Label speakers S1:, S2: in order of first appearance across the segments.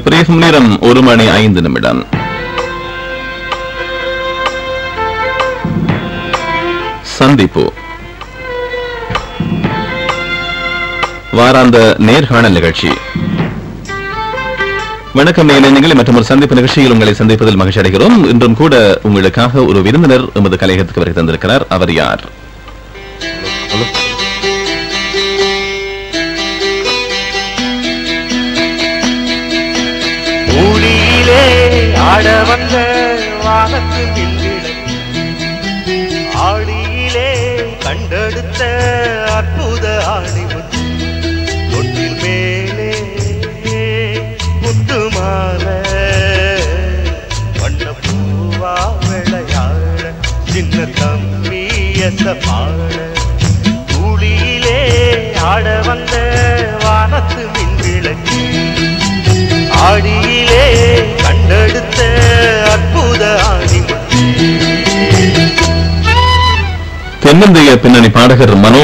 S1: பிரேசம் நேரம் 1:05. சந்திப்பு வாராந்த நேர்காணல் நிகழ்ச்சி. வணக்கம் நேயர்களே, மற்றும் ஒரு சந்திப்பு நிகழ்ச்சியில் உங்களை சந்திப்பதில் மகிழ்ச்சி அடைகிறோம். இன்றும் கூட உங்களுக்காக ஒரு விருந்தினர் எமது கலையகத்துக்கு வருகை தந்திருக்கிறார். அவர் யார்?
S2: ஆட வந்த வானத்து மின்விளை ஆடியிலே கண்டெடுத்த அற்புத ஆணிமுத்து தொட்டில் மேலே முத்துமால வண்ண பூவா விளையாட சின்ன தம்பியச பாட கூலியிலே ஆட வந்த வானத்து மின்விளக்கு ஆடியிலே கண்டெடுத்த அற்புத ஆணிமுத்து.
S1: தென்னிந்திய பின்னணி பாடகர் மனோ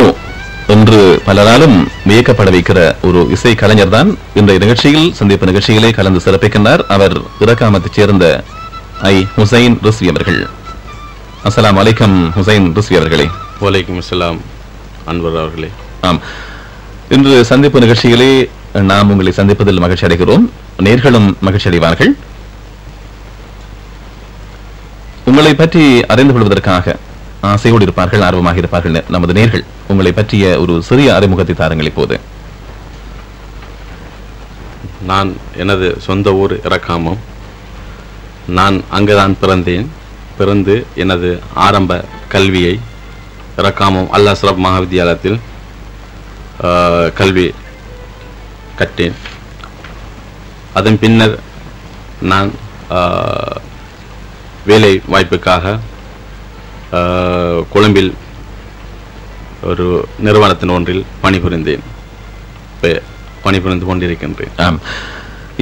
S1: என்று பலராலும் வியக்கப்பட வைக்கிற ஒரு இசை கலைஞர் தான் இன்றைய நிகழ்ச்சியில் சந்திப்பு நிகழ்ச்சியிலே கலந்து சிறப்பிக்கின்றார். அவர் இறக்காமத்தைச் சேர்ந்த ஹுசைன் ரிஸ்வி அவர்கள். அஸ்ஸலாமு அலைக்கும் ஹுசைன் ரிஸ்வி அவர்களே.
S3: வலைக்கும் அஸ்ஸலாம் அன்வர் அவர்களே.
S1: ஆம், இன்று சந்திப்பு நிகழ்ச்சியிலே நாம் உங்களை சந்திப்பதில் மகிழ்ச்சி அடைகிறோம். நேர்களும் மகிழ்ச்சி அடைவார்கள். உங்களை பற்றி அறிந்து கொள்வதற்காக ஆசையோடு இருப்பார்கள், ஆர்வமாக இருப்பார்கள் நமது நேர்கள். உங்களை பற்றிய ஒரு சிறிய அறிமுகத்தை தாருங்கள் இப்போது.
S3: நான் எனது சொந்த ஊர் இறக்காமம். நான் அங்குதான் பிறந்தேன். பிறந்து எனது ஆரம்ப கல்வியை இறக்காமம் அல் அஸ்ரப் மகாவித்தியாலயத்தில் கல்வி கற்றேன். அதன் பின்னர் நான் வேலை வாய்ப்புக்காக கொழும்பில் ஒரு நிறுவனத்தின் ஒன்றில் பணிபுரிந்தேன். பணிபுரிந்து கொண்டிருக்கின்றேன்.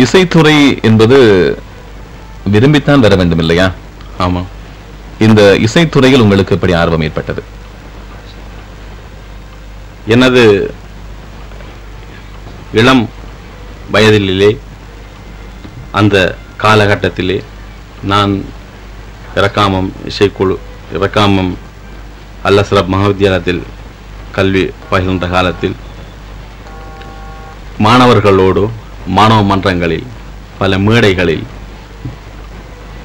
S1: இசைத்துறை என்பது விரும்பித்தான் வர வேண்டும் இல்லையா?
S3: ஆமாம்.
S1: இந்த இசைத்துறையில் உங்களுக்கு எப்படி ஆர்வம் ஏற்பட்டது?
S3: எனது இளம் வயதிலே அந்த காலகட்டத்திலே நான் இறக்காமம் இசைக்குழு இறக்காமம் அல் அஸ்ரப் மகாவித்தியாலயத்தில் கல்வி பயின்ற காலத்தில் மாணவர்களோடு மாணவ மன்றங்களில் பல மேடைகளில்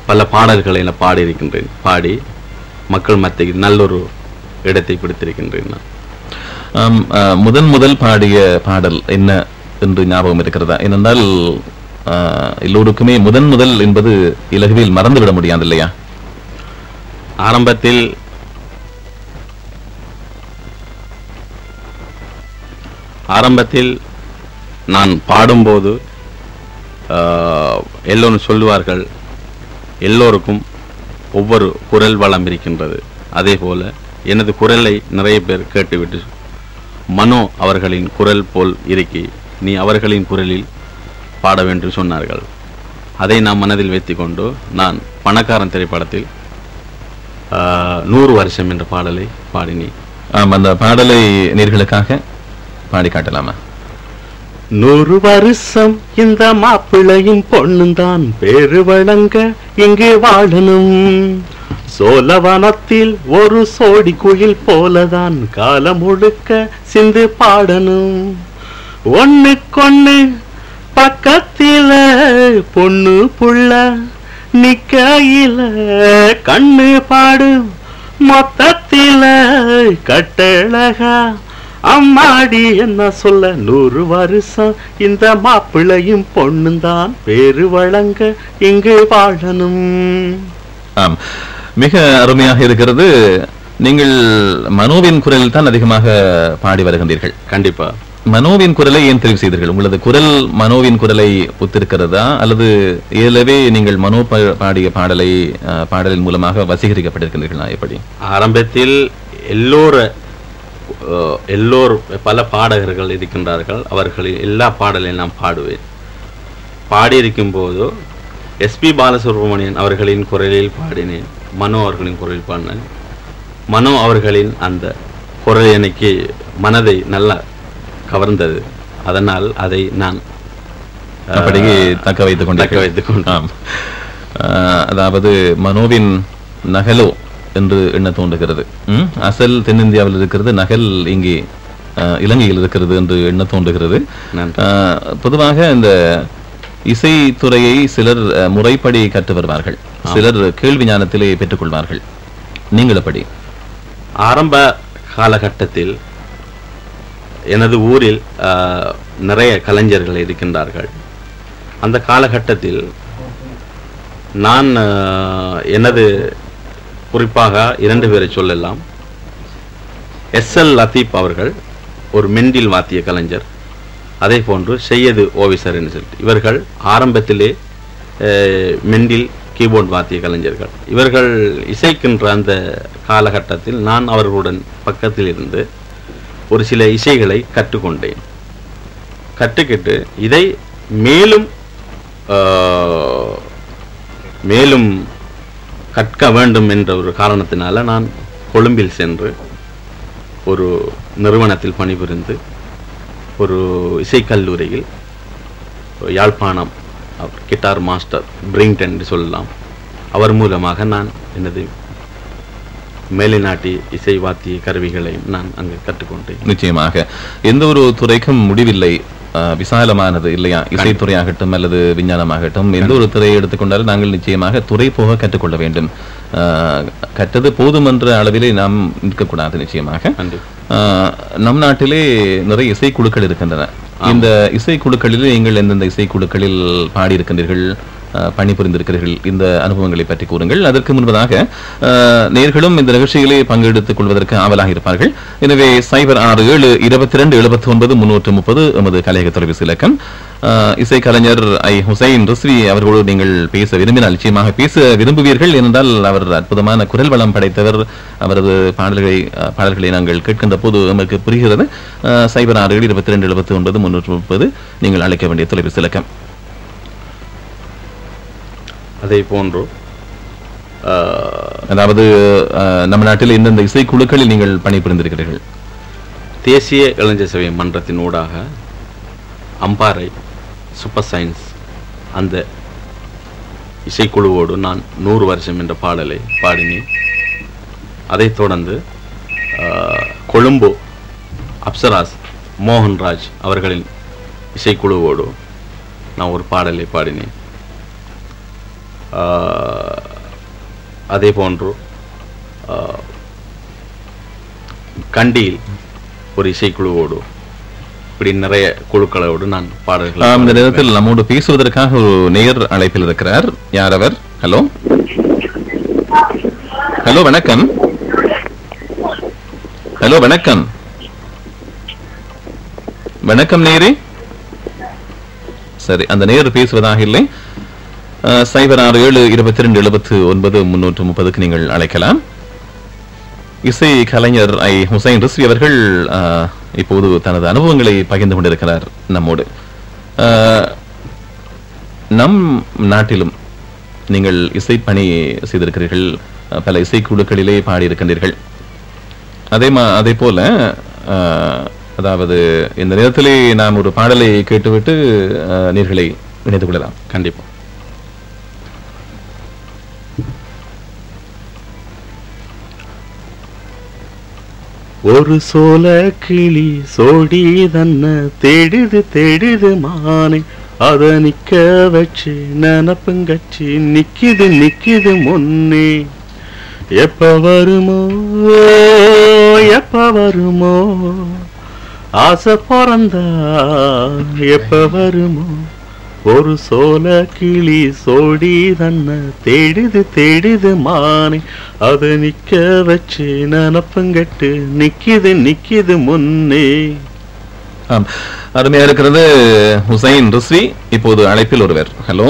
S3: பல பாடல்களை நான் பாடியிருக்கின்றேன். பாடி மக்கள் மத்தியில் நல்லொரு இடத்தை பிடித்திருக்கின்றேன்.
S1: முதல் பாடிய பாடல் என்ன என்று ஞாபகம் இருக்கிறதா? ஏனென்றால் எல்லோருக்குமே முதல் என்பது இலகுவில் மறந்துவிட முடியாது இல்லையா?
S3: ஆரம்பத்தில் நான் பாடும்போது எல்லோரும் சொல்லுவார்கள், எல்லோருக்கும் ஒவ்வொரு குரல் வளம் இருக்கின்றது. அதே போல எனது குரலை நிறைய பேர் கேட்டுவிட்டு, மனோ அவர்களின் குரல் போல் இருக்கி நீ அவர்களின் குரலில் பாட வேண்டும் சொன்னார்கள். அதை நான் மனதில் வைத்துக் கொண்டு நான் பணக்காரன் திரைப்படத்தில் 100 வருஷம் என்ற பாடலை பாடினேன்.
S1: அந்த பாடலை நேர்களுக்காக பாடி காட்டலாமா?
S2: 100 வருஷம் இந்த மாப்பிள்ளையும் பொண்ணுந்தான் பேரு வழங்க இங்கே வாழணும். சோழவனத்தில் ஒரு சோடி குயில் போலதான் காலம் முழுக்க சிந்து பாடணும். ஒண்ணுக்கொண்ணு பக்கத்தில பொண்ணு புள்ள நிக்கையில கண்ணு பாடு மொத்தத்தில கட்டழகா அம்மாடி என்ன சொல்ல. 100 வருஷம் இந்த மாப்பிள்ளையும் பொண்ணுந்தான் பேரு வழங்க இங்கு வாழணும்.
S1: ஆம், மிக அருமையாக இருக்கிறது. நீங்கள் மனோவின் குரலில் தான் அதிகமாக பாடி வருகின்றீர்கள்.
S3: கண்டிப்பா.
S1: மனோவின் குரலை ஏன் தெரிவு செய்தீர்கள்? உங்களது குரல் மனோவின் குரலை ஒத்திருக்கிறதா, அல்லது ஏலவே நீங்கள் மனோ பாடிய பாடலின் மூலமாக வசீகரிக்கப்பட்டிருக்கின்றீர்களா? எப்படி?
S3: ஆரம்பத்தில் எல்லோரும் பல பாடகர்கள் இருக்கின்றார்கள். அவர்களின் எல்லா பாடலையும் நான் பாடுவேன். பாடியிருக்கும் போது எஸ்பி பாலசுப்ரமணியன் அவர்களின் குரலில் பாடினேன். மனோ அவர்களின் குரலில் பாடினேன். மனோ அவர்களின் அந்த குரல் எனக்கு மனதை நல்லா கவர்ந்தது. அதனால் அதை நான்
S1: அப்படியே தக்க வைத்துக் கொண்டு ஆம். அதாவது மனோவின் நகலோ என்று எண்ண தோன்றுகிறது. அசல் தென்னிந்தியாவில் இருக்கிறது, நகல் இங்கே இலங்கையில் இருக்கிறது என்று எண்ண தோன்றுகிறது. பொதுவாக இந்த இசைத்துறையை சிலர் முறைப்படி கற்று வருவார்கள், சிலர் கேள்வி ஞானத்திலே பெற்றுக் கொள்வார்கள். நீங்கள் எப்படி?
S3: ஆரம்ப காலகட்டத்தில் எனது ஊரில் நிறைய கலைஞர்கள் இருக்கின்றார்கள். அந்த காலகட்டத்தில் நான் எனது குறிப்பாக 2 பேரை சொல்லலாம். SL லத்தீப் அவர்கள் ஒரு மெண்டில் வாத்திய கலைஞர், அதே போன்று செய்யது ஓவிசர் என்று சொல்லிட்டு இவர்கள் ஆரம்பத்திலே மெண்டில் கீபோர்ட் வாத்திய கலைஞர்கள். இவர்கள் இசைக்கின்ற அந்த காலகட்டத்தில் நான் அவர்களுடன் பக்கத்தில் இருந்து ஒரு சில இசைகளை கற்றுக்கொண்டேன். கற்றுக்கிட்டு இதை மேலும் மேலும் கற்க வேண்டும் என்ற ஒரு காரணத்தினால நான் கொழும்பில் சென்று ஒரு நிறுவனத்தில் பணிபுரிந்து ஒரு இசைக்கல்லூரியில் யாழ்ப்பாணம் கிட்டார் மாஸ்டர் பிரிங்டன் என்று சொல்லலாம், அவர் மூலமாக நான் எனது மேலைநாட்டி இசை வாத்திய கருவிகளை நான் அங்கு கற்றுக்கொண்டேன்.
S1: நிச்சயமாக எந்த ஒரு துறைக்கும் முடிவில்லை, விசாலமானது இல்லையா? இசைத்துறையாகட்டும் அல்லது விஞ்ஞானமாகட்டும், எந்த ஒரு துறையை எடுத்துக்கொண்டாலும் நாங்கள் நிச்சயமாக துறை போக கற்றுக்கொள்ள வேண்டும். கற்றது போதும் என்ற அளவிலே நாம் நிற்கக்கூடாது. நிச்சயமாக நம் நாட்டிலே நிறைய இசைக்குழுக்கள் இருக்கின்றன. இந்த இசைக்குழுக்களில் நீங்கள் எந்தெந்த இசைக்குழுக்களில் பாடியிருக்கின்றீர்கள், பணிபுரிந்திருக்கிறீர்கள், இந்த அனுபவங்களை பற்றி கூறுங்கள். அதற்கு முன்பதாக நேர்களும் இந்த நிகழ்ச்சியிலே பங்கெடுத்துக் கொள்வதற்கு ஆவலாக இருப்பார்கள். எனவே 0672279330 எமது கலையக தொலைபேசி இலக்கம். இசைக்கலைஞர் ஹுசைன் ரிஸ்வி அவர்களோடு நீங்கள் பேச விரும்பினால் நிச்சயமாக பேச விரும்புவீர்கள். ஏனென்றால் அவர் அற்புதமான குரல் வளம் படைத்தவர். அவரது பாடல்களை நாங்கள் கேட்கின்ற போது நமக்கு புரிகிறது. 0672279330 நீங்கள் அழைக்க வேண்டிய தொலைபேசி இலக்கம்.
S3: அதே போன்று
S1: அதாவது நம்ம நாட்டில் எந்தெந்த இசைக்குழுக்களில் நீங்கள் பணிபுரிந்திருக்கிறீர்கள்?
S3: தேசிய இளைஞர் சேவை மன்றத்தின் ஊடாக அம்பாறை சூப்பர் சயின்ஸ் அந்த இசைக்குழுவோடு நான் 100 வருஷம் என்ற பாடலை பாடினேன். அதைத் தொடர்ந்து கொழும்பு அப்சராஸ் மோகன்ராஜ் அவர்களின் இசைக்குழுவோடு நான் ஒரு பாடலை பாடினேன். அதே போன்று கண்டியில் ஒரு இசைக்குழுவோடு, இப்படி நிறைய குழுக்களோடு நான் பாடல்கள்.
S1: இந்த நேரத்தில் நம்மோடு பேசுவதற்காக ஒரு நேயர் அழைப்பில் இருக்கிறார். யார் அவர்? ஹலோ ஹலோ வணக்கம். ஹலோ வணக்கம். வணக்கம் நேரே. சரி, அந்த நேயர் பேசுவதாக இல்லை. 0672279330 நீங்கள் அழைக்கலாம். இசை கலைஞர் ஹுசைன் ரிஸ்வி அவர்கள் இப்போது தனது அனுபவங்களை பகிர்ந்து கொண்டிருக்கிறார் நம்மோடு. நம் நாட்டிலும் நீங்கள் இசைப்பணி செய்திருக்கிறீர்கள், பல இசைக்குழுக்களிலே பாடியிருக்கின்றீர்கள். அதே போல அதாவது இந்த நேரத்திலே நாம் ஒரு பாடலை கேட்டுவிட்டு நேர்களை இணைத்துக் கொள்ளலாம்.
S3: கண்டிப்பா.
S2: ஒரு சோல கிளி சோடி தன்ன தேடுது மானை, அத நிக்க வச்சு நினப்புங்கச்சி நிக்குது முன்னே. எப்ப வருமோ ஆசை பிறந்தா எப்ப வருமோ. ஒரு சோல கிளி சோடி தன்ன தேடுது மானை, அது நிக்க வச்சு நினப்பங்கட்டு நிக்குது முன்னே.
S1: அருமையா இருக்கிறது ஹுசைன் ரிஸ்வி. இப்போது அழைப்பில் ஒருவர். Hello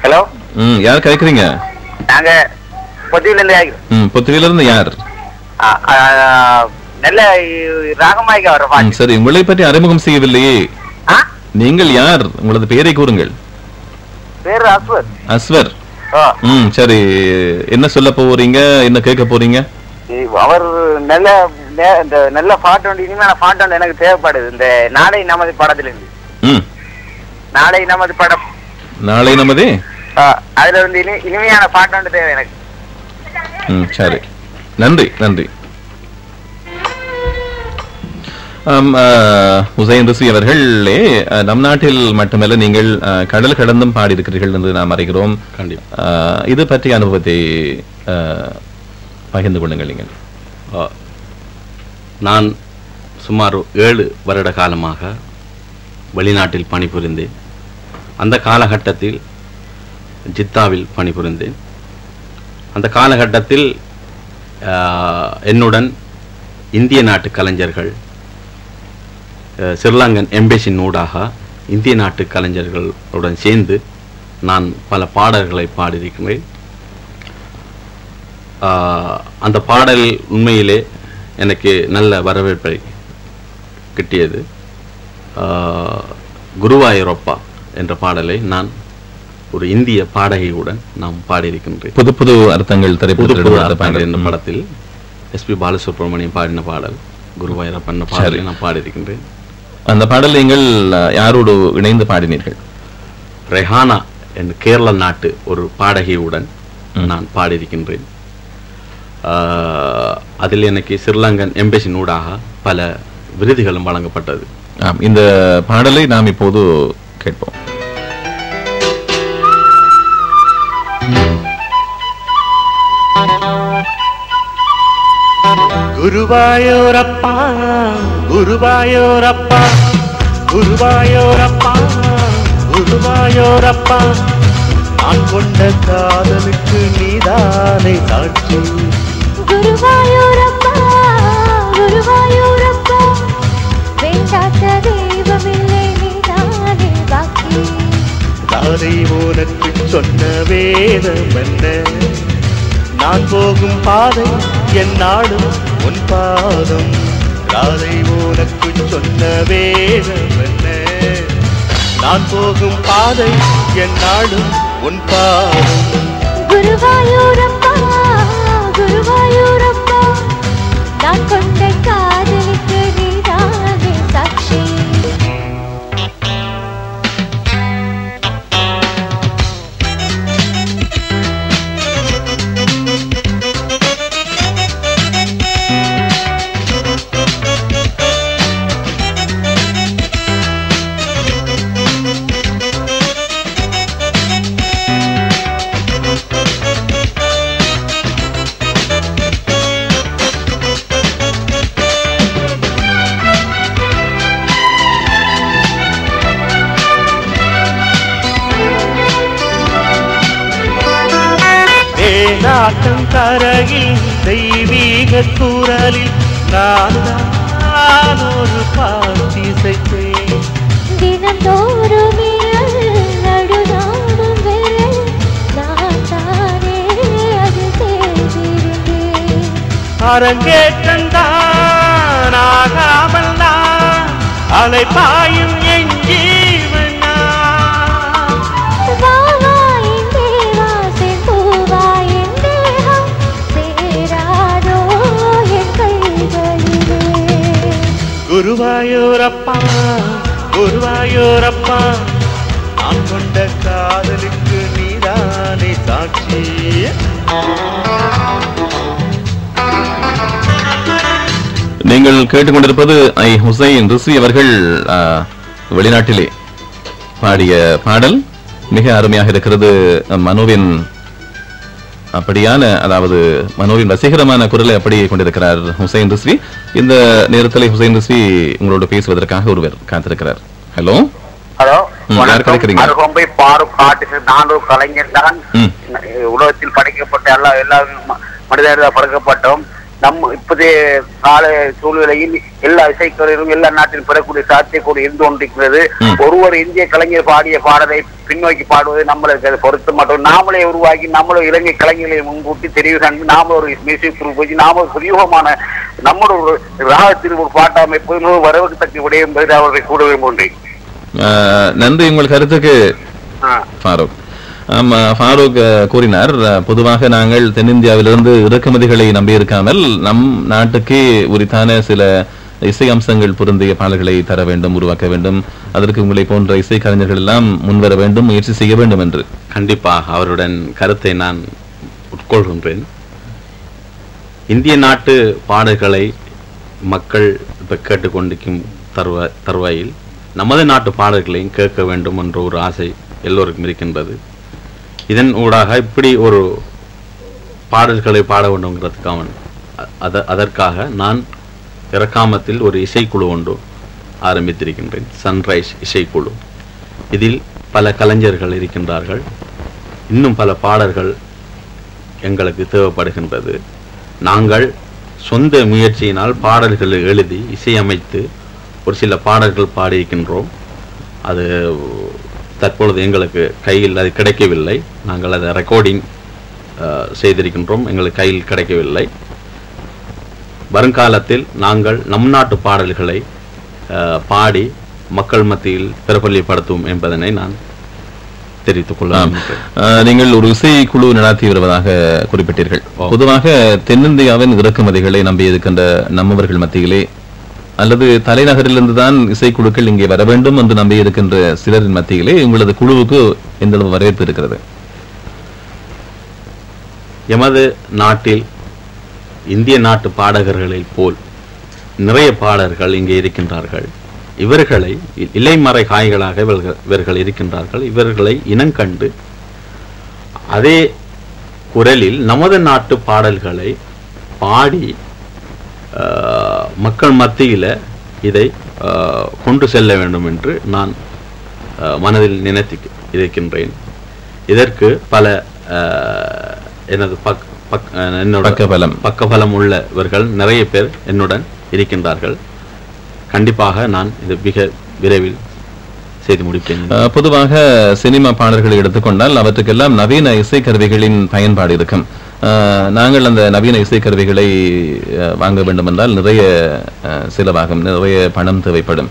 S4: hello.
S1: யார் கேக்குறீங்க?
S4: நாங்க
S1: பொத்துவில இருந்து யார்?
S4: நல்ல ராகமாய்க்க வர.
S1: சரி, உங்களை பற்றி அறிமுகம் செய்யவில்லையே. நீங்கள் யார்? உங்களது பெயரை கூறுங்கள்.
S4: பேரு அஸ்வர்.
S1: அஸ்வர். சரி, என்ன சொல்ல போறீங்க, என்ன கேட்க போறீங்க?
S4: அவர் நல்ல பாட்டு, இனிமையான பாட்டு எனக்கு தேவைப்படுது. இந்த நாளை நமது படத்துல இருந்து நாளை நமது படம்.
S1: நாளை நமதே.
S4: அதுல வந்து இனிமையான பாட்டு வந்து தேவை எனக்கு.
S1: சரி, நன்றி நன்றி. ஹுசைன் ரிஸ்வி அவர்களே, நம் நாட்டில் மட்டுமல்ல நீங்கள் கடல் கடந்தும் பாடியிருக்கிறீர்கள் என்று நாம் அறிகிறோம்.
S3: கண்டிப்பா.
S1: இது பற்றிய அனுபவத்தை பகிர்ந்து கொள்ளுங்கள். நீங்கள்
S3: நான் சுமார் 7 வருட காலமாக வெளிநாட்டில் பணிபுரிந்தேன். அந்த காலகட்டத்தில் ஜித்தாவில் பணிபுரிந்தேன். அந்த காலகட்டத்தில் என்னுடன் இந்திய நாட்டு கலைஞர்கள் ஸ்ரீலங்கன் எம்பேசின் ஊடாக இந்திய நாட்டு கலைஞர்களுடன் சேர்ந்து நான் பல பாடல்களை பாடியிருக்கிறேன். அந்த பாடல் உண்மையிலே எனக்கு நல்ல வரவேற்பை கிட்டியது. குருவாயூரப்பா என்ற பாடலை நான் ஒரு இந்திய பாடகியுடன் நாம் பாடியிருக்கின்றேன்.
S1: புது புது அர்த்தங்கள்
S3: திரைப்பட என்ற படத்தில் எஸ்பி பாலசுப்ரமணியம் பாடின பாடல் குருவாயூரப்பா என்ற பாடலை நான் பாடியிருக்கின்றேன்.
S1: அந்த பாடல் நீங்கள் யாரோடு இணைந்து பாடினீர்கள்?
S3: ரெஹானா என்ற கேரள நாட்டு ஒரு பாடகியுடன் நான் பாடியிருக்கின்றேன். அதில் எனக்கு ஸ்ரீலங்கன் எம்பேசின் ஊடாக பல விருதுகளும் வழங்கப்பட்டது.
S1: இந்த பாடலை நாம் இப்போது கேட்போம்.
S2: குருவாயூரப்பா குருவாயூரப்பா குருவாயூரப்பா குருவாயூரப்பா, நான் கொண்ட காதலுக்கு நீதானே சாட்சி.
S5: குருவாயூரப்பா குருவாயூரப்பா, வேண்டாத தெய்வமில்லை நீதானே பாக்கி.
S2: தாதை உனக்கு சொன்ன வேதம் என்ன, நான் போகும் பாதை என் நாடும் உன் பாதம். ராதை உனக்கு சொன்ன வேதம் என்ன, நான் போகும் பாதை என் நாடும் உன் பாதம்.
S5: குருவாயூரப்பா குருவாயூரப்பா, நான் கொண்ட காதலுக்கு நீதானே சாட்சி.
S2: நாட்டம் கரையில் தெய்வீக குரலில் நான் ஒரு பாட்டி செய்தேன்.
S5: தினந்தோறும் நடுநாடும் நான் தானே அது செய்திருந்தேன்.
S2: அரங்கேற்றந்தான் ஆகாமல் நான் அலைப்பாயும் என் ஜீவன். குருவாயூரப்பா குருவாயூரப்பா, நான் கொண்ட காதலுக்கு நீதானே சாட்சி.
S1: நீங்கள் கேட்டுக்கொண்டிருப்பது ஹுசைன் ரிஸ்வி அவர்கள் வெளிநாட்டிலே பாடிய பாடல். மிக அருமையாக இருக்கிறது. மனோவின் அப்படியான, அதாவது மனோவின் வசீகரமான குரலை அப்படியே கொண்டிருக்கிறார் ஹுசைன் ரிஸ்வி. இந்த நேரத்தில் ஹுசைன் ரிஸ்வி உங்களோட பேசுவதற்காக ஒருவர் காத்திருக்கிறார். ஹலோ
S4: ஹலோ,
S1: யார் கிடைக்கிறீங்க?
S4: நான் ஒரு கலைஞர் தான். உலகத்தில் படைக்கப்பட்ட எல்லா மனிதர்களால் படைக்கப்பட்டோம். நம்ம இப்போதைய கால சூழ்நிலையில் எல்லா இசைக்கலைஞரும் எல்லா நாட்டிலும் பெறக்கூடிய சாத்தியக்கூட இருந்து கொண்டிருக்கிறது. ஒருவர் இந்திய கலைஞர் பாடிய பாடலை பின்னோக்கி பாடுவது நம்மளுக்கு பொருத்த மாட்டோம். நாமளே உருவாக்கி நம்மளும் இலங்கை கலைஞர்களை முன்கூட்டி தெரிவு கண்டு நாம ஒரு மியூசிக் குரூப் வச்சு நாம ஒரு சுயூகமான நம்மளோட ஒரு ராகத்தில் ஒரு பாட்டமைப்பு வரவுக்கு விடைய என்பதை அவர்களை கூட விரும்புகின்றேன்.
S1: நன்றி உங்கள் கருத்துக்கு ஃபாரூக். ஃபாரூக் கூறினார், பொதுவாக நாங்கள் தென்னிந்தியாவிலிருந்து இறக்குமதிகளை நம்பியிருக்காமல் நம் நாட்டுக்கே உரித்தான சில இசை அம்சங்கள் பொருந்திய பாடல்களை தர வேண்டும், உருவாக்க வேண்டும். அதற்கு உங்களை போன்ற இசை கலைஞர்கள் எல்லாம் முன்வர வேண்டும், முயற்சி செய்ய வேண்டும் என்று.
S3: கண்டிப்பாக அவருடன் கருத்தை நான் உட்கொள்கின்றேன். இந்திய நாட்டு பாடல்களை மக்கள் இப்ப கேட்டுக்கொண்டிருக்கும் தருவாயில் நமது நாட்டு பாடல்களையும் கேட்க வேண்டும் என்ற ஒரு ஆசை எல்லோருக்கும் இருக்கின்றது. இதன் ஊடாக இப்படி ஒரு பாடல்களை பாட வேண்டும்ங்கிறதுக்காக அதற்காக நான் இறக்காமத்தில் ஒரு இசைக்குழு ஒன்று ஆரம்பித்திருக்கின்றேன், சன்ரைஸ் இசைக்குழு. இதில் பல கலைஞர்கள் இருக்கின்றார்கள். இன்னும் பல பாடல்கள் எங்களுக்கு தேவைப்படுகின்றது. நாங்கள் சொந்த முயற்சியினால் பாடல்களை எழுதி இசையமைத்து ஒரு சில பாடல்கள் பாடியிருக்கின்றோம். அது தற்பொழுது எங்களுக்கு கையில் அது கிடைக்கவில்லை. நாங்கள் அதை ரெக்கார்டிங் செய்திருக்கின்றோம், எங்களுக்கு கையில் கிடைக்கவில்லை. வருங்காலத்தில் நாங்கள் நம் நாட்டு பாடல்களை பாடி மக்கள் மத்தியில் பிரபல்யப்படுத்துவோம் என்பதனை நான் தெரிவித்துக் கொள்ள.
S1: நீங்கள் ஒரு இசை குழு நடாத்தி வருவதாக குறிப்பிட்டீர்கள். பொதுவாக தென்னிந்தியாவின் இறக்குமதிகளை நம்பியிருக்கின்ற நம்மவர்கள் மத்தியிலே அல்லது தலைநகரிலிருந்து தான் இசைக்குழுக்கள் இங்கே வர வேண்டும் என்று நம்பியிருக்கின்ற சிலரின் மத்தியிலே உங்களது குழுவுக்கு எந்த அளவு வரவேற்பு இருக்கிறது?
S3: எமது நாட்டில் இந்திய நாட்டு பாடகர்களை போல் நிறைய பாடகர்கள் இங்கே இருக்கின்றார்கள். இவர்களை இலைமறை காய்களாக இவர்கள் இருக்கின்றார்கள். இவர்களை இனங்கண்டு அதே குரலில் நமது நாட்டு பாடல்களை பாடி மக்கள் மத்தியில இதை கொண்டு செல்ல வேண்டும் என்று நான் மனதில் நினைத்து இருக்கின்றேன். இதற்கு பல எனது பக்கபலம் உள்ளவர்கள் நிறைய பேர் என்னுடன் இருக்கின்றார்கள். கண்டிப்பாக நான் இது மிக விரைவில் செய்து முடிப்பேன்.
S1: பொதுவாக சினிமா பாடல்களை எடுத்துக்கொண்டால் அவற்றுக்கெல்லாம் நவீன இசைக்கருவிகளின் பயன்பாடு இருக்கும். நாங்கள் அந்த நவீன இசைக்கருவிகளை வாங்க வேண்டும் என்றால் நிறைய செலவாகும், நிறைய பணம் தேவைப்படும்.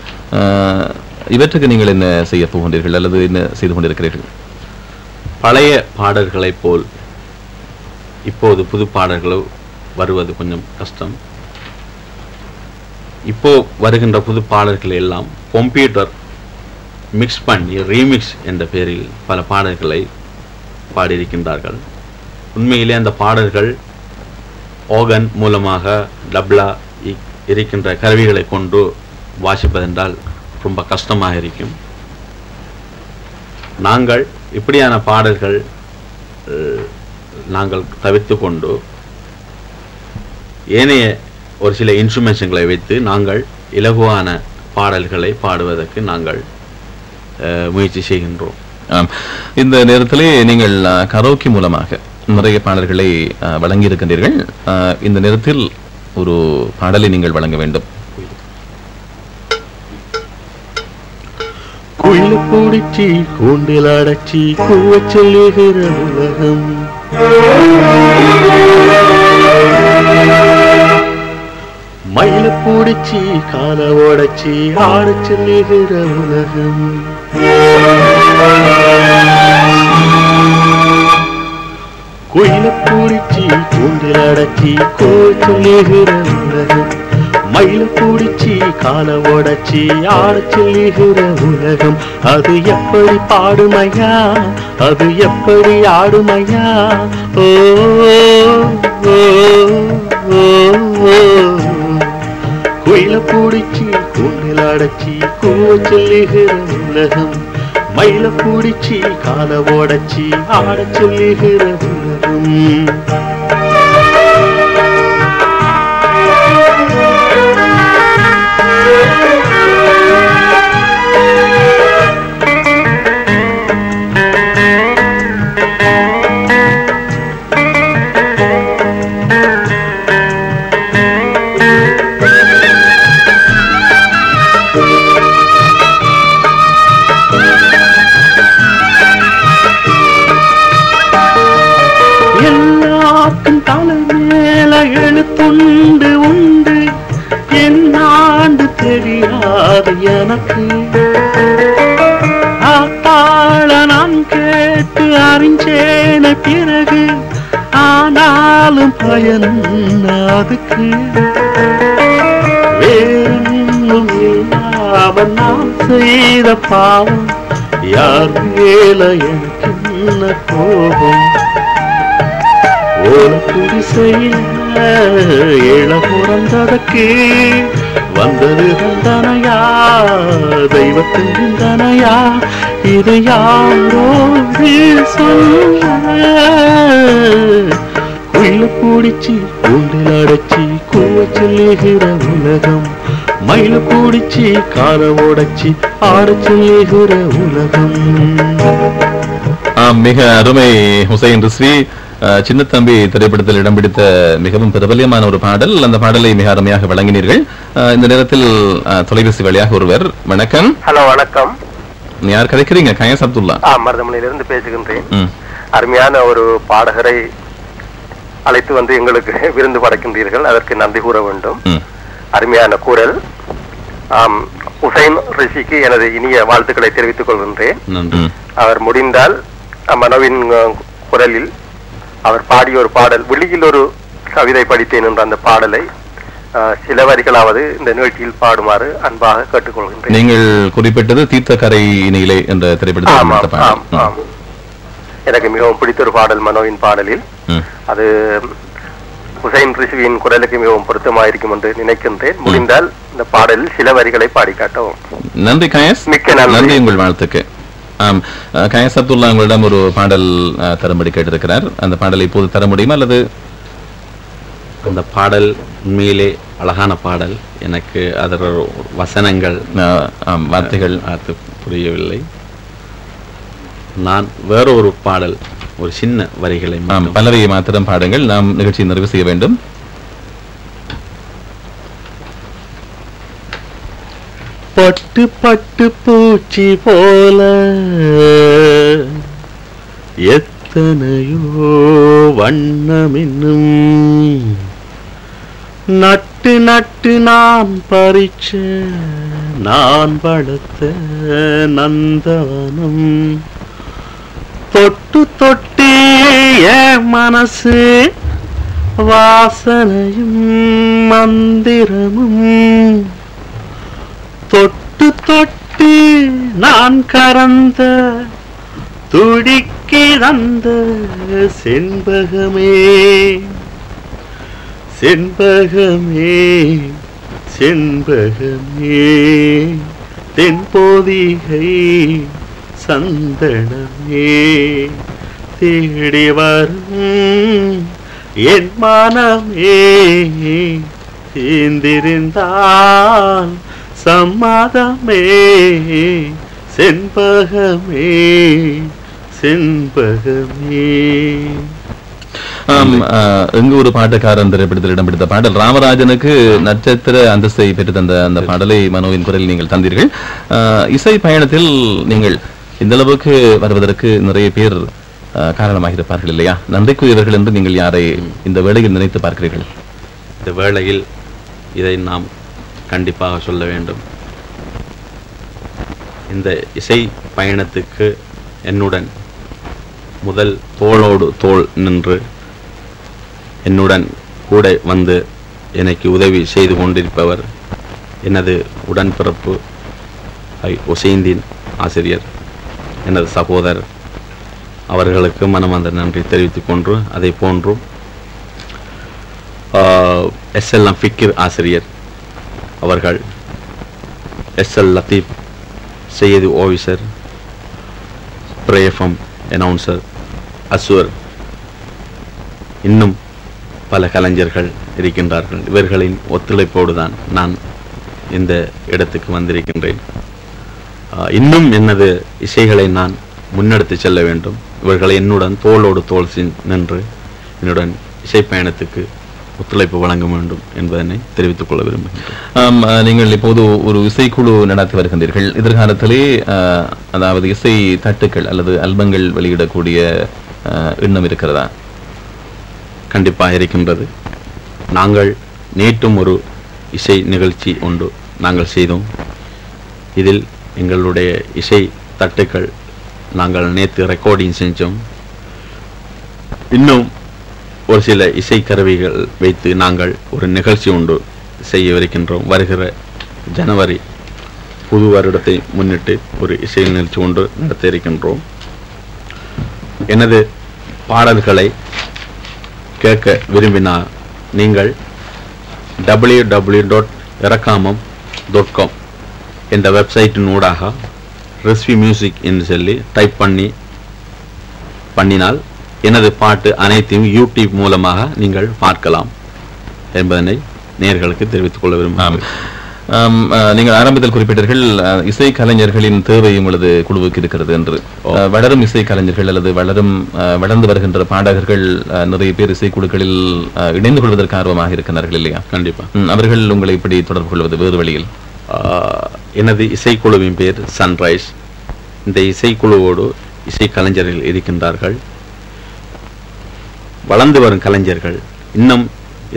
S1: இவற்றுக்கு நீங்கள் என்ன செய்ய போகின்றீர்கள் அல்லது என்ன செய்து கொண்டிருக்கிறீர்கள்?
S3: பழைய பாடல்களை போல் இப்போது புது பாடல்கள் வருவது கொஞ்சம் கஷ்டம். இப்போ வருகின்ற புது பாடல்களை எல்லாம் கம்ப்யூட்டர் மிக்ஸ் பண்ணி ரீமிக்ஸ் என்ற பெயரில் பல பாடல்களை பாடியிருக்கின்றார்கள். உண்மையிலே அந்த பாடல்கள் ஆர்கன் மூலமாக டப்ளா இருக்கின்ற கருவிகளை கொண்டு வாசிப்பதென்றால் ரொம்ப கஷ்டமாக இருக்கும். நாங்கள் இப்படியான பாடல்கள் நாங்கள் தவிர்த்து கொண்டு ஏனைய ஒரு சில இன்ஸ்ட்ருமெண்ட்ஸ்களை வைத்து நாங்கள் இலகுவான பாடல்களை பாடுவதற்கு நாங்கள் முயற்சி செய்கின்றோம்.
S1: இந்த நேரத்திலே நீங்கள் கரோக்கி மூலமாக நிறைய பாடல்களை வழங்கி இருக்கின்றீர்கள். இந்த நேரத்தில் ஒரு பாடலை நீங்கள் வழங்க வேண்டும்.
S2: குயில பூடிச்சி கூண்டில் அடைச்சி கூவ சொல்லுகிற உலகம், மயில பூடிச்சி கால ஓடச்சி ஆட சொல்லுகிற உலகம், குயில பூடிச்சி கூண்டில் அடைச்சி கூவ சொல்லுகிற உலகம், மயில பூடிச்சி கால ஓடச்சி ஆட சொல்லுகிற உலகம். அது எப்படி பாடுமையா, அது எப்படி ஆடுமையா, ஓ குயில பூடிச்சி கூண்டில் அடைச்சி கூவ சொல்லுகிற உலகம், மயில பூடிச்சி கால ஓடச்சி ஆட சொல்லுகிற உலகம். எல்லாருக்கும் தலை மேல எழுத்துண்டு உண்டு, என்னாண்டு தெரியாது எனக்கு. ஆத்தாள நான் கேட்டு அறிஞ்சேன பிறகு, ஆனாலும் பயன் அதுக்கு. வேறு அவன் நான் செய்த பாவம் யார் மேல எனக்கு என்ன கோபம் ஓல குடிசையில ஏழ பிறந்ததற்கு வந்தது தண்டனையா தெய்வத்தின் சிந்தனையா இது யாரோடு சொல்ல குயில பூடிச்சு கூண்டில் அடைச்சி கூவ சொல்லுகிற உலகம் மயில பூடிச்சு கால ஓடச்சி ஆட சொல்லுகிற உலகம்.
S1: மிக அருமை ஹுசைன் ரிஸ்வி. சின்ன தம்பி திரைப்படத்தில் இடம் பிடித்த மிகவும் பிரபல்யமான ஒரு பாடல். அந்த பாடலை மிக அருமையாக வழங்கினீர்கள். இந்த நேரத்தில் தொலைபேசி வழியாக ஒருவர். வணக்கம்.
S6: ஹலோ, வணக்கம்.
S1: யார் கதைக்கிறீங்க? கயஸ் அப்துல்லா.
S6: மருதமலையிலிருந்து பேசுகின்றேன். அருமையான ஒரு பாடகரை அழைத்து வந்து எங்களுக்கு விருந்து படைக்கின்றீர்கள், அதற்கு நன்றி கூற வேண்டும். அருமையான குரல். ஹுசைன் ரிஷிக்கு எனது இனிய வாழ்த்துக்களை தெரிவித்துக் கொள்கின்றேன். அவர் முடிந்தால் மனோவின் குரலில் அவர் பாடிய ஒரு பாடல், வெளியில் ஒரு கவிதை படித்தேன் என்ற அந்த பாடலை சில வரிகளாவது இந்த நிகழ்ச்சியில் பாடுமாறு அன்பாக கேட்டுக்கொள்கின்றேன்.
S1: நீங்கள் குறிப்பிட்டது தீர்த்தக்கரை இணையிலே என்ற திரைப்படத்தில்
S6: எனக்கு மிகவும் பிடித்த ஒரு பாடல் மனோவின் பாடலில். அது ஹுசைன் ரிஷிவின் குரலுக்கு மிகவும் பொருத்தமாயிருக்கும் என்று நினைக்கின்றேன். முடிந்தால் இந்த பாடலில் சில வரிகளை பாடி காட்டவும்.
S1: நன்றி கயஸ்.
S6: மிக்க நன்றி.
S1: உங்கள் வாழ்த்துக்கு. கயஸ் அப்துல்லா உங்களிடம் ஒரு பாடல் தரும்படி கேட்டிருக்கிறார். அந்த பாடலை இப்போது தர முடியுமா? அல்லது
S3: அந்த பாடல் உண்மையிலே அழகான பாடல். எனக்கு அதர் வசனங்கள்
S1: வார்த்தைகள்
S3: புரியவில்லை. நான் வேற ஒரு பாடல், ஒரு சின்ன வரிகளை
S1: பலரையை மாத்திரம் பாடுங்கள். நாம் நிகழ்ச்சியை நிறைவு செய்ய வேண்டும்.
S2: பட்டு பட்டு பூச்சி போல எத்தனையோ வண்ணமின்னும் நட்டு நட்டு நான் பறிச்ச நான் வளர்த்த நந்தவனம் தொட்டு தொட்டு என் மனசு வாசனையும் மந்திரமும் தொட்டு தொட்டு நான் கறந்த துடிக்கிறந்த செண்பகமே செண்பகமே செண்பகமே தென்போதிகை சந்தனமே தேடி வரும் என் மனமே தேர்ந்திருந்தால் சம்மதமே செண்பகமே செண்பகமே.
S1: எங்கு ஒரு பாட்டுக்காரன் திரைப்படத்தில் இடம் பிடித்த பாடல். ராமராஜனுக்கு நட்சத்திர அந்தஸ்தை பெற்று தந்த அந்த பாடலை மனோவின் குரலில் நீங்கள் தந்தீர்கள். இசை பயணத்தில் நீங்கள் இந்த அளவுக்கு வருவதற்கு நிறைய பேர் காரணமாக இருப்பார்கள் இல்லையா? நன்றிக்குரியவர்கள் என்று நீங்கள் யாரை இந்த வேளையில் நினைத்து பார்க்கிறீர்கள்?
S3: இந்த வேளையில் இதை நாம் கண்டிப்பாக சொல்ல வேண்டும். இந்த இசை பயணத்துக்கு என்னுடன் முதல் தோளோடு தோள் நின்று என்னுடன் கூட வந்து எனக்கு உதவி செய்து கொண்டிருப்பவர் எனது உடன்பிறப்பு ஹுசைன் ஆசிரியர், எனது சகோதரர். அவர்களுக்கு மனமார்ந்த நன்றி தெரிவித்துக் கொண்டு, அதை போன்றும் SLM ஃபிக்கிர் ஆசிரியர் அவர்கள், SL லத்தீப் செய்யது ஆஃபீஸர், பிரேஃபம் அனௌன்சர் அஸ்வர், இன்னும் பல கலைஞர்கள் இருக்கின்றார்கள். இவர்களின் ஒத்துழைப்போடு தான் நான் இந்த இடத்துக்கு வந்திருக்கின்றேன். இன்னும் எனது இசைகளை நான் முன்னெடுத்து செல்ல வேண்டும். இவர்களை என்னுடன் தோளோடு தோள் நின்று என்னுடன் இசை பயணத்துக்கு ஒத்துழைப்பு வழங்க வேண்டும் என்பதனை தெரிவித்துக் கொள்ள விரும்புகிறேன்.
S1: நீங்கள் இப்போது ஒரு இசைக்குழு நடத்தி வருகின்றீர்கள். எதிர்காலத்திலே அதாவது இசை தட்டுக்கள் அல்லது ஆல்பங்கள் வெளியிடக்கூடிய எண்ணம் இருக்கிறதா?
S3: கண்டிப்பாக இருக்கின்றது. நாங்கள் நேற்றும் ஒரு இசை நிகழ்ச்சி ஒன்று நாங்கள் செய்தோம். இதில் எங்களுடைய இசை தட்டுக்கள் நாங்கள் நேற்று ரெக்கார்டிங் செஞ்சோம். இன்னும் ஒரு சில இசை கருவிகள் வைத்து நாங்கள் ஒரு நிகழ்ச்சி ஒன்று செய்யவிருக்கின்றோம். வருகிற ஜனவரி புது வருடத்தை முன்னிட்டு ஒரு இசை நிகழ்ச்சி ஒன்று நடத்த இருக்கின்றோம். எனது பாடல்களை கேட்க விரும்பினால் நீங்கள் www.erakamam.com என்ற வெப்சைட்டின் ஊடாக ரெஸ்வி மியூசிக் என்று சொல்லி டைப் பண்ணினால் எனது பாட்டு அனைத்தையும் யூடியூப் மூலமாக நீங்கள் பார்க்கலாம் என்பதனை நேயர்களுக்கு தெரிவித்துக் கொள்ள விரும்புகிறேன்.
S1: நீங்கள் ஆரம்பத்தில் குறிப்பிட்டீர்கள் இசை கலைஞர்களின் தேவை உங்களது குழுவுக்கு இருக்கிறது என்று. வளரும் இசை கலைஞர்கள் அல்லது வளர்ந்து வருகின்ற பாடகர்கள் நிறைய பேர் இசைக்குழுக்களில் இணைந்து கொள்வதற்கு ஆர்வமாக இருக்கிறார்கள் இல்லையா?
S3: கண்டிப்பா.
S1: அவர்கள் உங்களை இப்படி தொடர்பு கொள்வது வேறு வழியில்?
S3: எனது இசைக்குழுவின் பேர் சன்ரைஸ். இந்த இசைக்குழுவோடு இசை கலைஞர்கள் இருக்கின்றார்கள். வளர்ந்து வரும் கலைஞர்கள், இன்னும்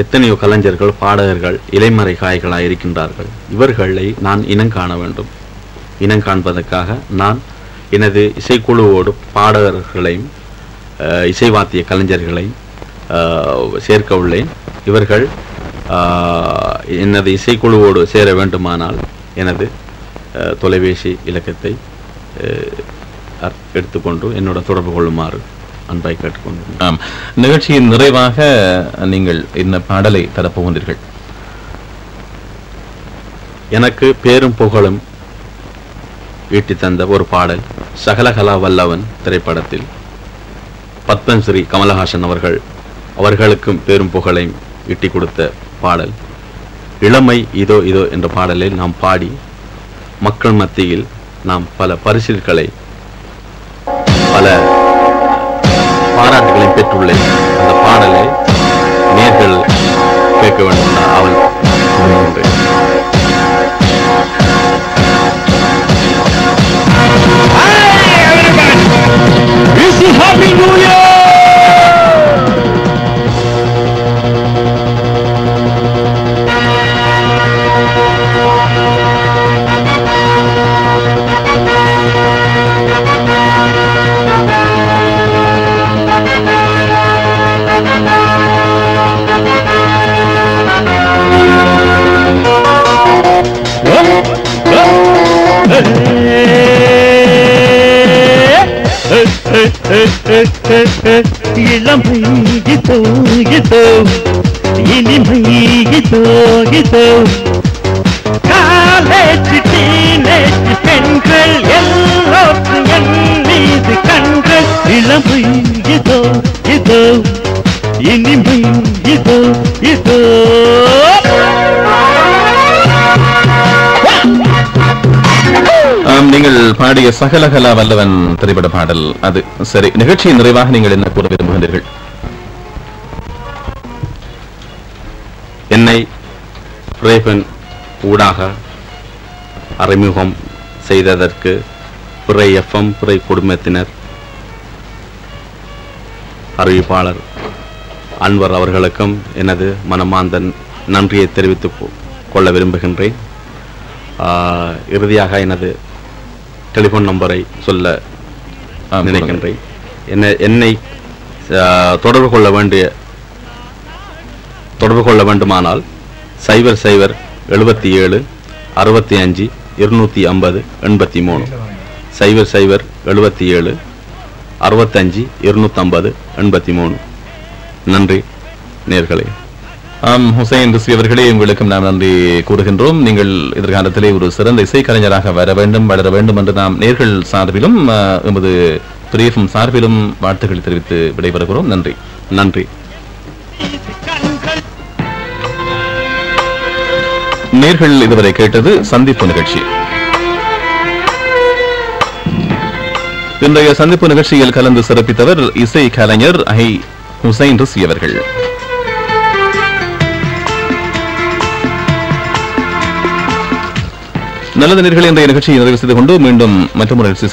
S3: எத்தனையோ கலைஞர்கள், பாடகர்கள், இலைமறை காய்களாக இருக்கின்றார்கள். இவர்களை நான் இனம் காண வேண்டும். இனம் காண்பதற்காக நான் எனது இசைக்குழுவோடு பாடகர்களையும் இசைவாத்திய கலைஞர்களையும் சேர்க்க உள்ளேன். இவர்கள் எனது இசைக்குழுவோடு சேர வேண்டுமானால் எனது தொலைபேசி இலக்கத்தை எடுத்துக்கொண்டு என்னோட தொடர்பு கொள்ளுமாறு அன்பாய் கேட்டுக்கொண்டு.
S1: நிகழ்ச்சியின் நிறைவாக நீங்கள் என்ன பாடலை தரப்போகின்றீர்கள்?
S3: எனக்கு பேரும் புகழும் ஈட்டி தந்த ஒரு பாடல் சகலகலா வல்லவன் திரைப்படத்தில் பத்மஸ்ரீ கமலஹாசன் அவர்களுக்கும் பேரும் புகழையும் ஈட்டி கொடுத்த பாடல் இளமை இதோ இதோ என்ற பாடலை நாம் பாடி மக்கள் மத்தியில் நாம் பல பரிசுகளை பல பாராட்டுகளை பெற்றுள்ளேன். அந்த பாடலை நேர்கள் கேட்க வேண்டும் அவள்
S2: இளமை இதோ இதோ இனிமை இதோ இதோ காலேஜ் டீனேஜ் பெண்கள் எல்லோருக்கும் என் மீது கண்கள் இளமை இதோ இதோ இனிமை இதோ இதோ.
S1: நீங்கள் பாடிய சகலகலா வல்லவன் திரைப்பட பாடல் அது சரி. நிகழ்ச்சியின் நிறைவாக நீங்கள் என்ன கூற விரும்புகின்றீர்கள்?
S3: என்னை பிரேபன் ஊடாக அறிமுகம் செய்ததற்கு பிறை எஃப்எம் பிறை குடும்பத்தினர் அறிவிப்பாளர் அன்வர் அவர்களுக்கும் எனது மனமார்ந்த நன்றியை தெரிவித்துக் கொள்ள விரும்புகின்றேன். இறுதியாக எனது டெலிபோன் நம்பரை சொல்ல நினைக்கின்றேன். என்னை தொடர்பு கொள்ள வேண்டுமானால் 00 77 65 250 83 00 77 65 250 83. நன்றி நேர்களே.
S1: ஹுசைன் ரிஸ்வி அவர்களே, உங்களுக்கும் நாம் நன்றி கூறுகின்றோம். நீங்கள் எதிர்காலத்திலே ஒரு சிறந்த இசைக்கலைஞராக வர வேண்டும், வளர வேண்டும் என்று நாம் நேர்கள் சார்பிலும் எமது பிரேஃபம் சார்பிலும் வாழ்த்துக்கள் தெரிவித்து விடைபெறுகிறோம். நன்றி.
S3: நன்றி.
S1: நேர்கள் இதுவரை கேட்டது சந்திப்பு நிகழ்ச்சி. இன்றைய சந்திப்பு நிகழ்ச்சியில் கலந்து சிறப்பித்தவர் இசை கலைஞர் ஹுசைன் ரிஸ்வி அவர்கள். நல்லது நேயர்களே, இன்றைய நிகழ்ச்சியை நிறைவு செய்து கொண்டு மீண்டும் மற்றொரு நிகழ்ச்சி